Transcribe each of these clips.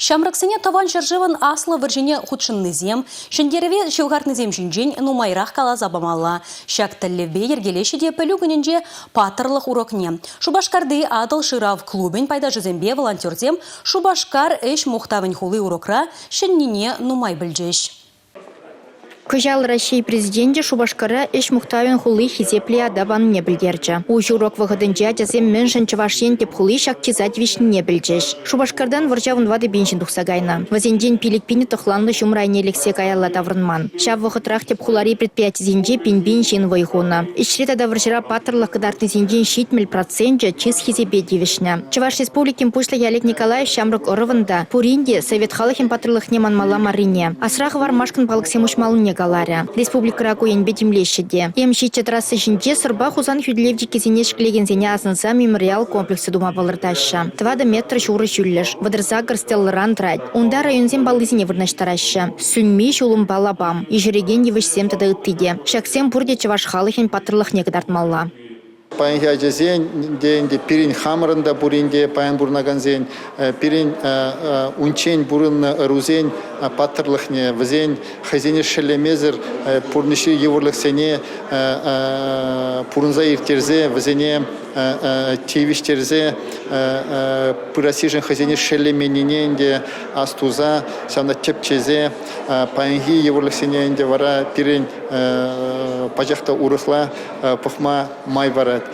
Шамраксене таван жыржыван асла выржине худшыннызем, шендереве шевгартнызем жинжен нумайрах кала забамалла. Шак тәллевбе ергелеші де пөлігінінже патырлық урокне. Шубашкарды адыл шырав клубен пайда жызембе волонтерзем Шубашкар эш мухтавын хулы урокра шеннине нумай білжеш. Кыжал Россия президенте Шубашкара эш мухтавен хулы хизепле адабан не білгерчі. Ужы урок вғыдынча жазем меншін чывашен теп хулы шак кизать виш не білжеш. Шубашкардан варжавын вады беншін тухсагайна. Вазенден пилік-пині тұхланлы шумрайне лексе каялла таврынман. Шав вғытрах теп хулари предприятизенже пин-бин шен вайхуна. Ишрета варжыра патырлық кыдартны зенжен шитмел процентже чиз хизебе дивишня. Чываш республикин пушла Ялек Николаев шамрак орывында Пуринде совет халахин патырлық неман мала марине. Асрах вармашкан палыксемуш малыне галаря. Республика Ракуен бетимлешеде. Емшиче трассы шинче сырба хузан хюдлевди кезенеш клеген зене азнанса мемориал комплексы дума балыртаща. 2 метра шуры шүллеш. Вадырзагар стелларан трать. Унда районзен балызине вырнаштараща. Сүнми шулым балабам. Ижереген евышсем тада ыттыде. Шаксем пурде чываш халыхен патырлых негдартмалла. Паян хязен денде пирин хамрында буринде паян бурнаганзен пирин унчен бурын рузен паттырлыхне взен хазене шелемезер пурниши еврлык сене пурнза иртерзе взене тивиштерзе пырасижен хазене шелемениненде астуза сана чепчезе паянги еврлык сененде вара пирин пажахта урыхла пухма май варат.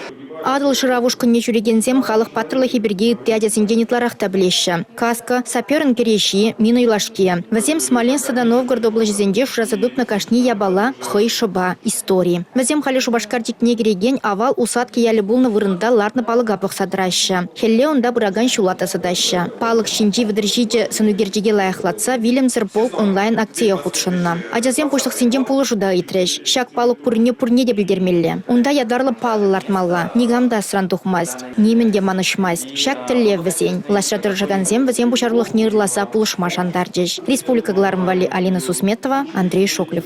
Адыл шыравушкын нечурегензем халық патырлы хиберге тядясын генитларахта білеші. Каска, саперын кереші, мину илашке. Вазем Смоленстада Новгород облажызенде шразадуп на кашни ябала хой шыба истории. Вазем халі Шубашкартик негереген авал усадки ялі булны вырында ларны палыга пықсадраща. Хелле онда бұраган шулата садаща. Палық шинжи выдыржиде сынугердеге лайықлатса Вильямсер полк онлайн акция худшынна. Адязем пуштық сенден пулы жуда итреш. Шак палық пурне де білдермелі. Онда ядарлы палы лартмалла. Гамда сран тухмасть, нименде манышмасть, шак теллев везень. Лашратыр жаганзем везем бушарлых нерласа пулышма шандарджеш. Республика Глармвали Алина Сусметова, Андрей Шоклев.